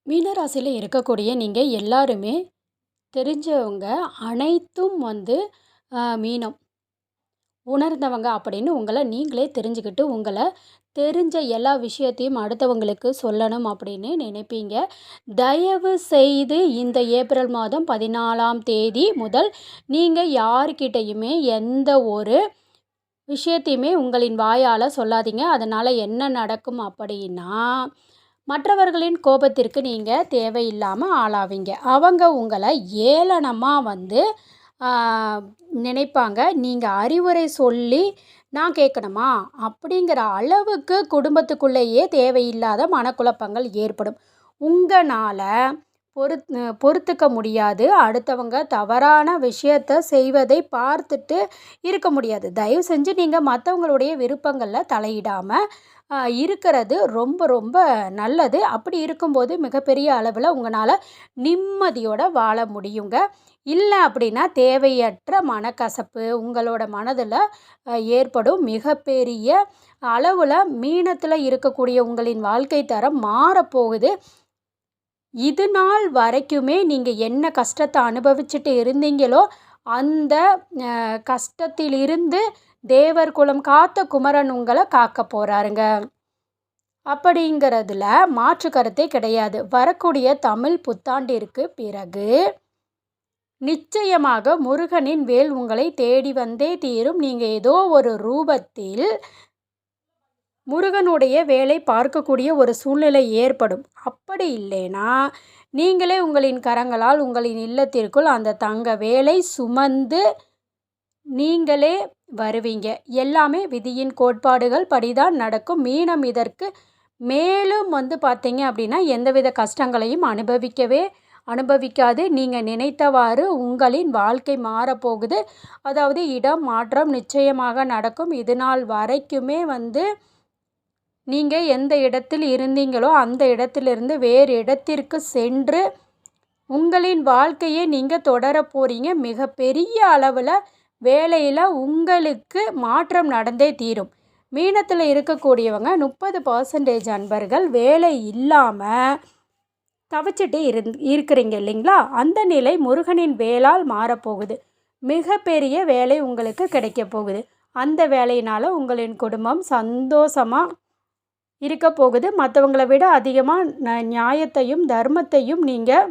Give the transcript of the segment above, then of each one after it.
மீனராசியில் இருக்கக்கூடிய நீங்கள் எல்லாருமே தெரிஞ்சவங்க அனைத்தும் மீனம் உணர்ந்தவங்க அப்படின்னு உங்களை நீங்களே தெரிஞ்சுக்கிட்டு உங்களை தெரிஞ்ச எல்லா விஷயத்தையும் அடுத்தவங்களுக்கு சொல்லணும் அப்படின்னு நினைப்பீங்க. தயவு செய்து இந்த ஏப்ரல் மாதம் 14ஆம் தேதி முதல் நீங்கள் யார்கிட்டையுமே எந்த ஒரு விஷயத்தையுமே உங்களின் வாயால் சொல்லாதீங்க. அதனால் என்ன நடக்கும் அப்படின்னா, மற்றவர்களின் கோபத்திற்கு நீங்கள் தேவையில்லாமல் ஆளாவீங்க. அவங்க உங்களை ஏளனமாக நினைப்பாங்க. நீங்கள் அறிவுரை சொல்லி நான் கேட்கணுமா அப்படிங்கிற அளவுக்கு குடும்பத்துக்குள்ளேயே தேவையில்லாத மனக்குழப்பங்கள் ஏற்படும். உங்களால் பொறுத்துக்க முடியாது. அடுத்தவங்க தவறான விஷயத்த செய்வதை பார்த்துட்டு இருக்க முடியாது. தயவு செஞ்சு நீங்கள் மற்றவங்களுடைய விருப்பங்களில் தலையிடாமல் இருக்கிறது ரொம்ப ரொம்ப நல்லது. அப்படி இருக்கும்போது மிகப்பெரிய அளவில் உங்களால் நிம்மதியோடு வாழ முடியுங்க. இல்லை அப்படின்னா தேவையற்ற மனக்கசப்பு உங்களோட மனதில் ஏற்படும். மிகப்பெரிய அளவில் மீனத்தில் இருக்கக்கூடிய உங்களின் வாழ்க்கை தரம் மாறப்போகுது. இது நாள் வரைக்குமே நீங்கள் என்ன கஷ்டத்தை அனுபவிச்சுட்டு இருந்தீங்களோ அந்த கஷ்டத்திலிருந்து தேவர் குலம் காத்த குமரன் உங்களை காக்க போகிறாருங்க. அப்படிங்கிறதுல மாற்று கருத்தே கிடையாது. வரக்கூடிய தமிழ் புத்தாண்டிற்கு பிறகு நிச்சயமாக முருகனின் வேல் உங்களை தேடி வந்தே தீரும். நீங்கள் ஏதோ ஒரு ரூபத்தில் முருகனுடைய வேலை பார்க்கக்கூடிய ஒரு சூழ்நிலை ஏற்படும். அப்படி இல்லைனா நீங்களே உங்களின் கரங்களால் உங்களின் இல்லத்திற்குள் அந்த தங்க வேலை சுமந்து நீங்களே வருவீங்க. எல்லாமே விதியின் கோட்பாடுகள் படிதான் நடக்கும். மீனம் இதற்கு மேலும் பார்த்தீங்க அப்படின்னா எந்தவித கஷ்டங்களையும் அனுபவிக்காது. நீங்கள் நினைத்தவாறு உங்களின் வாழ்க்கை மாறப்போகுது. அதாவது இடம் மாற்றம் நிச்சயமாக நடக்கும். இது நாள் வரைக்குமே நீங்கள் எந்த இடத்தில் இருந்தீங்களோ அந்த இடத்திலிருந்து வேறு இடத்திற்கு சென்று உங்களின் வாழ்க்கையை நீங்கள் தொடர போகிறீங்க. மிகப்பெரிய அளவில் வேலையில் உங்களுக்கு மாற்றம் நடந்தே தீரும். மீனத்தில் இருக்கக்கூடியவங்க 30% அன்பர்கள் வேலை இல்லாமல் தவிச்சிட்டு இருக்கிறீங்க இல்லைங்களா? அந்த நிலை முருகனின் வேலால் மாறப்போகுது. மிகப்பெரிய வேலை உங்களுக்கு கிடைக்க போகுது. அந்த வேலையினால் உங்களின் குடும்பம் சந்தோஷமாக இருக்க போகுது. மற்றவங்களை விட அதிகமாக நியாயத்தையும் தர்மத்தையும் நீங்கள்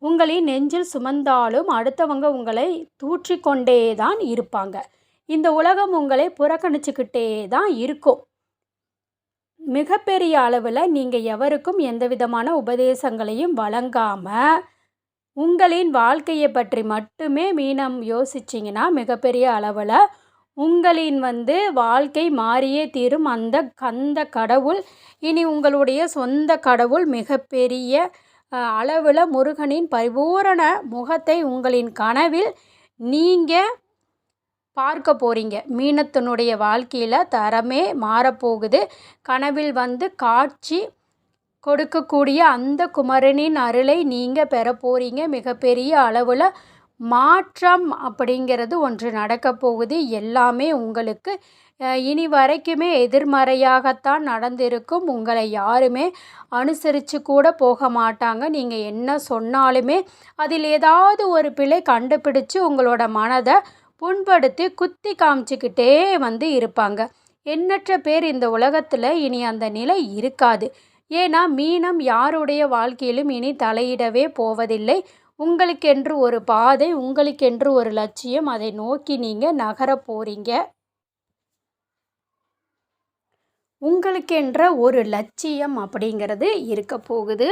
உங்களின் நெஞ்சில் சுமந்தாலும் அடுத்தவங்க உங்களை தூற்றிக்கொண்டே தான் இருப்பாங்க. இந்த உலகம் உங்களை புறக்கணிச்சுக்கிட்டே தான் இருக்கும். மிகப்பெரிய அளவில் நீங்கள் எவருக்கும் எந்த விதமான உபதேசங்களையும் வழங்காமல் உங்களின் வாழ்க்கையை பற்றி மட்டுமே மீனம் யோசிச்சிங்கன்னா மிகப்பெரிய அளவில் உங்களின் வாழ்க்கை மாறியே தீரும். அந்த கடவுள் இனி உங்களுடைய சொந்த கடவுள். மிகப்பெரிய அளவில் முருகனின் பரிபூரண முகத்தை உங்களின் கனவில் நீங்கள் பார்க்க போகிறீங்க. மீனத்தினுடைய வாழ்க்கையில் தரமே மாறப்போகுது. கனவில் காட்சி கொடுக்கக்கூடிய அந்த குமரனின் அருளை நீங்கள் பெற போகிறீங்க. மிகப்பெரிய அளவில் மாற்றம் அப்படிங்கிறது ஒன்று நடக்க போகுது. எல்லாமே உங்களுக்கு இனி வரைக்குமே எதிர்மறையாகத்தான் நடந்திருக்கும். உங்களை யாருமே அனுசரித்து கூட போக மாட்டாங்க. நீங்கள் என்ன சொன்னாலுமே அதில் ஏதாவது ஒரு பிழை கண்டுபிடிச்சு உங்களோட மனதை புண்படுத்தி குத்தி காமிச்சிக்கிட்டே இருப்பாங்க. எண்ணற்ற பேர் இந்த உலகத்தில் இனி அந்த நிலை இருக்காது. ஏன்னா மீனம் யாருடைய வாழ்க்கையிலும் இனி தலையிடவே போவதில்லை. உங்களுக்கென்று ஒரு பாதை, உங்களுக்கென்று ஒரு லட்சியம், அதை நோக்கி நீங்கள் நகர போகிறீங்க. உங்களுக்கென்ற ஒரு லட்சியம் அப்படிங்கிறது இருக்க போகுது.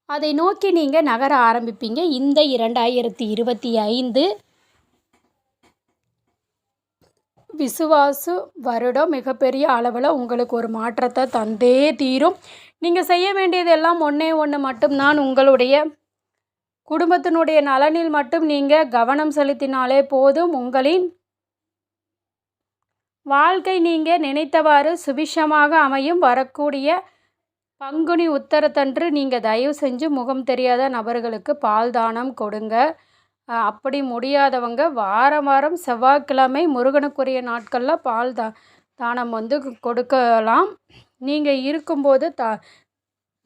அதை நோக்கி நீங்கள் நகர ஆரம்பிப்பீங்க. இந்த 2025 விசுவாசு வருடம் மிகப்பெரிய அளவில் உங்களுக்கு ஒரு மாற்றத்தை தந்தே தீரும். நீங்கள் செய்ய வேண்டியது எல்லாம் ஒன்று மட்டும்தான். உங்களுடைய குடும்பத்தினுடைய நலனில் மட்டும் நீங்கள் கவனம் செலுத்தினாலே போதும். உங்களின் வாழ்க்கை நீங்கள் நினைத்தவாறு சுபிஷமாக அமையும். வரக்கூடிய பங்குனி உத்தரத்தன்று நீங்கள் தயவு செஞ்சு முகம் தெரியாத நபர்களுக்கு பால் தானம் கொடுங்க. அப்படி முடியாதவங்க வாரம் செவ்வாய்க்கிழமை முருகனுக்குரிய நாட்களில் பால் தானம் கொடுக்கலாம். நீங்கள் இருக்கும்போது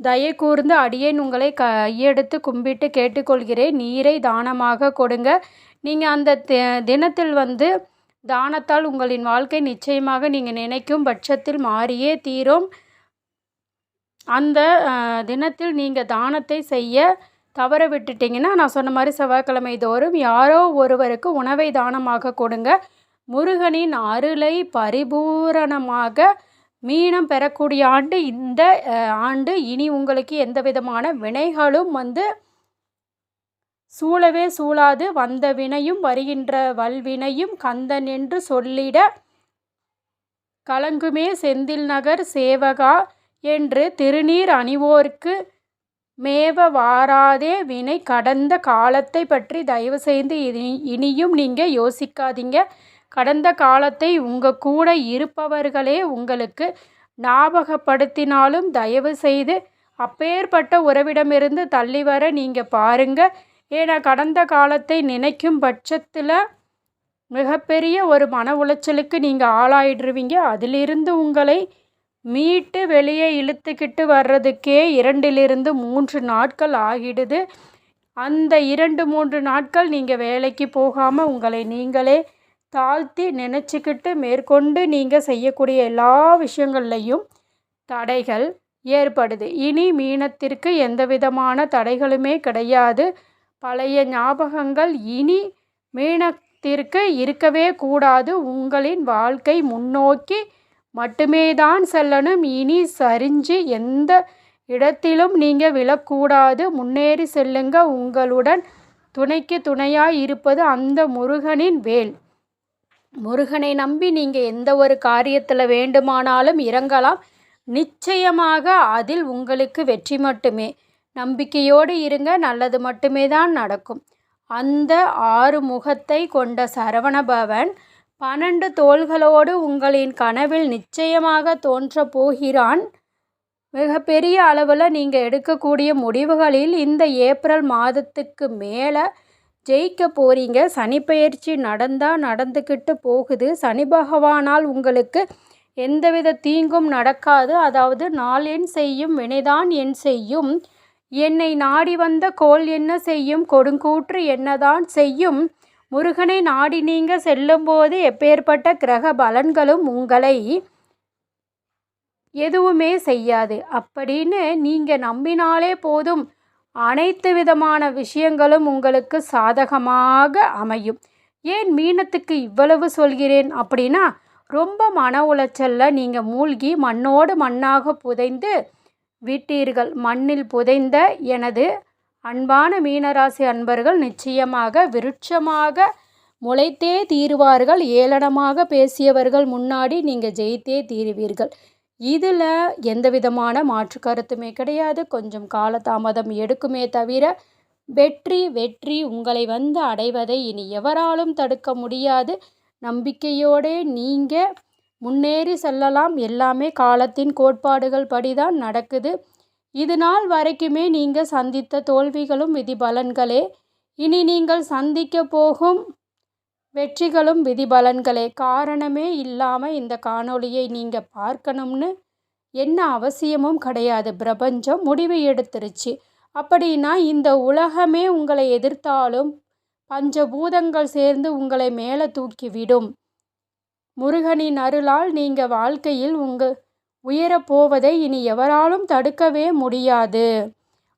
தயை கூர்ந்து அடியேன் உங்களை கையெடுத்து கும்பிட்டு கேட்டுக்கொள்கிறேன். நீரை தானமாக கொடுங்க. நீங்கள் அந்த தினத்தில் தானத்தால் உங்களின் வாழ்க்கை நிச்சயமாக நீங்கள் நினைக்கும் பட்சத்தில் மாறியே தீரும். அந்த தினத்தில் நீங்கள் தானத்தை செய்ய தவற விட்டுட்டிங்கன்னா, நான் சொன்ன மாதிரி செவ்வாய்க்கிழமை தோறும் யாரோ ஒருவருக்கு உணவை தானமாக கொடுங்க. முருகனின் அருளை பரிபூரணமாக மீனம் பெறக்கூடிய ஆண்டு இந்த ஆண்டு. இனி உங்களுக்கு எந்த விதமான வினைகளும் சூழவே சூழாது. வந்த வினையும் வருகின்ற வல்வினையும் கந்தன் என்று சொல்லிட கலங்குமே செந்தில் நகர் சேவகா என்று திருநீர் அணிவோர்க்கு மேவ வாராதே வினை. கடந்த காலத்தை பற்றி தயவு செய்து இனியும் நீங்கள் யோசிக்காதீங்க. கடந்த காலத்தை உங்கள் கூட இருப்பவர்களே உங்களுக்கு ஞாபகப்படுத்தினாலும் தயவு செய்து அப்பேற்பட்ட உறவிடமிருந்து தள்ளி வர நீங்கள் பாருங்கள். ஏன்னா கடந்த காலத்தை நினைக்கும் பட்சத்தில் மிகப்பெரிய ஒரு மன உளைச்சலுக்கு நீங்கள் ஆளாயிடுவீங்க. அதிலிருந்து உங்களை மீட்டு வெளியே இழுத்துக்கிட்டு வர்றதுக்கே 2-3 நாட்கள் ஆகிடுது. அந்த 2-3 நாட்கள் நீங்கள் வேலைக்கு போகாமல் உங்களை நீங்களே தாழ்த்தி நினச்சிக்கிட்டு மேற்கொண்டு நீங்கள் செய்யக்கூடிய எல்லா விஷயங்கள்லையும் தடைகள் ஏற்படுது. இனி மீனத்திற்கு எந்த விதமான தடைகளுமே கிடையாது. பழைய ஞாபகங்கள் இனி மீனத்திற்கு இருக்கவே கூடாது. உங்களின் வாழ்க்கை முன்னோக்கி மட்டுமே தான் செல்லணும். இனி சரிஞ்சு எந்த இடத்திலும் நீங்கள் விழக்கூடாது. முன்னேறி செல்லுங்க. உங்களுடன் துணைக்கு துணையாய் இருப்பது அந்த முருகனின் வேல். முருகனை நம்பி நீங்கள் எந்த ஒரு காரியத்தில் வேண்டுமானாலும் இறங்கலாம். நிச்சயமாக அதில் உங்களுக்கு வெற்றி மட்டுமே. நம்பிக்கையோடு இருங்க. நல்லது மட்டுமே தான் நடக்கும். அந்த 6 முகத்தை கொண்ட சரவணபவன் 12 தோள்களோடு உங்களின் கனவில் நிச்சயமாக தோன்றப் போகிறான். மிகப்பெரிய அளவில் நீங்கள் எடுக்கக்கூடிய முடிவுகளில் இந்த ஏப்ரல் மாதத்துக்கு மேலே ஜெயிக்க போகிறீங்க. சனிப்பெயர்ச்சி நடந்துக்கிட்டு போகுது. சனி பகவானால் உங்களுக்கு எந்தவித தீங்கும் நடக்காது. அதாவது நாள் என் செய்யும் வினைதான் என் செய்யும். என்னை நாடி வந்த கோள் என்ன செய்யும், கொடுங்கூற்று என்னதான் செய்யும். முருகனை நாடி நீங்கள் செல்லும்போது எப்பேற்பட்ட கிரக பலன்களும் உங்களை எதுவுமே செய்யாது அப்படின்னு நீங்கள் நம்பினாலே போதும். அனைத்து விதமான விஷயங்களும் உங்களுக்கு சாதகமாக அமையும். ஏன் மீனத்துக்கு இவ்வளவு சொல்கிறேன் அப்படின்னா, ரொம்ப மன உளைச்சலில் நீங்கள் மூழ்கி மண்ணோடு மண்ணாக புதைந்து விட்டீர்கள். மண்ணில் புதைந்த எனது அன்பான மீனராசி அன்பர்கள் நிச்சயமாக விருட்சமாக முளைத்தே தீருவார்கள். ஏளனமாக பேசியவர்கள் முன்னாடி நீங்கள் ஜெயித்தே தீருவீர்கள். இதில் எந்த விதமான மாற்று கருத்துமே கிடையாது. கொஞ்சம் காலதாமதம் எடுக்குமே தவிர வெற்றி உங்களை அடைவதை இனி எவராலும் தடுக்க முடியாது. நம்பிக்கையோடு நீங்கள் முன்னேறி செல்லலாம். எல்லாமே காலத்தின் கோட்பாடுகள் படிதான் நடக்குது. இது நாள் வரைக்குமே நீங்கள் சந்தித்த தோல்விகளும் விதிபலன்களே. இனி நீங்கள் சந்திக்க போகும் வெற்றிகளும் விதிபலன்களே. காரணமே இல்லாமல் இந்த காணொளியை நீங்கள் பார்க்கணும்னு என்ன அவசியமும் கிடையாது. பிரபஞ்சம் முடிவு எடுத்துருச்சு. அப்படின்னா இந்த உலகமே உங்களை எதிர்த்தாலும் பஞ்சபூதங்கள் சேர்ந்து உங்களை மேலே தூக்கிவிடும். முருகனின் அருளால் நீங்கள் வாழ்க்கையில் உயரப்போவதை இனி எவராலும் தடுக்கவே முடியாது.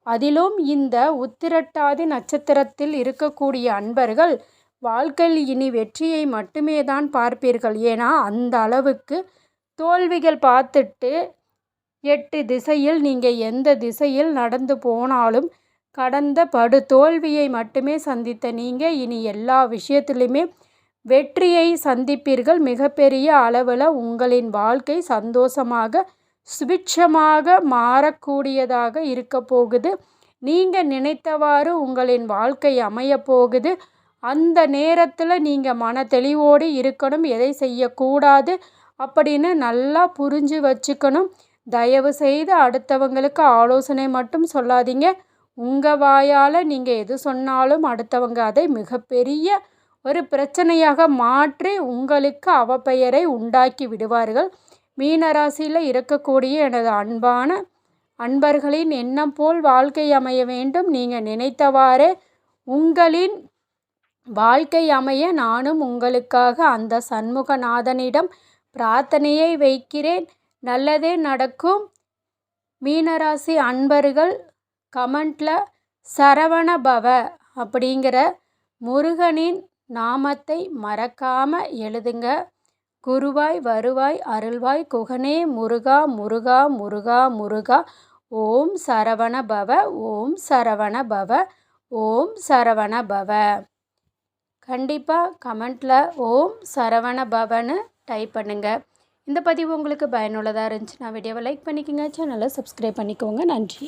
அதிலும் இந்த உத்திரட்டாதி நட்சத்திரத்தில் இருக்கக்கூடிய அன்பர்கள் வாழ்க்கையில் இனி வெற்றியை மட்டுமே தான் பார்ப்பீர்கள். ஏன்னா அந்த அளவுக்கு தோல்விகள் பார்த்துட்டு 8 திசையில் நீங்கள் எந்த திசையில் நடந்து போனாலும் கடந்த படு தோல்வியை மட்டுமே சந்தித்த நீங்கள் இனி எல்லா விஷயத்திலுமே வெற்றியை சந்திப்பீர்கள். மிகப்பெரிய அளவில் உங்களின் வாழ்க்கை சந்தோஷமாக சுபிட்சமாக மாறக்கூடியதாக இருக்க போகுது. நீங்கள் நினைத்தவாறு உங்களின் வாழ்க்கை அமைய போகுது. அந்த நேரத்தில் நீங்கள் மன தெளிவோடு இருக்கணும். எதை செய்யக்கூடாது அப்படின்னு நல்லா புரிஞ்சு வச்சுக்கணும். தயவு செய்து அடுத்தவங்களுக்கு ஆலோசனை மட்டும் சொல்லாதீங்க. உங்கள் வாயால் நீங்கள் எது சொன்னாலும் அடுத்தவங்க அதை மிகப்பெரிய ஒரு பிரச்சனையாக மாற்றி உங்களுக்கு அவப்பெயரை உண்டாக்கி விடுவார்கள். மீனராசியில் இருக்கக்கூடிய எனது அன்பான அன்பர்களின் எண்ணம் போல் வாழ்க்கை அமைய வேண்டும். நீங்கள் நினைத்தவாறே உங்களின் வாழ்க்கை அமைய நானும் உங்களுக்காக அந்த சண்முகநாதனிடம் பிரார்த்தனையை வைக்கிறேன். நல்லதே நடக்கும். மீனராசி அன்பர்கள் கமெண்டில் சரவணபவ அப்படிங்கிற முருகனின் நாமத்தை மறக்காமல் எழுதுங்க. குருவாய் வருவாய் அருள்வாய் குகனே முருகா முருகா முருகா முருகா. ஓம் சரவணபவ ஓம் சரவணபவ ஓம் சரவணபவ. கண்டிப்பாக கமெண்டில் ஓம் சரவணபவன்னு டைப் பண்ணுங்கள். இந்த பதிவு உங்களுக்கு பயனுள்ளதாக இருந்துச்சுன்னா வீடியோவை லைக் பண்ணிக்கோங்க, சேனலை சப்ஸ்கிரைப் பண்ணிக்கோங்க. நன்றி.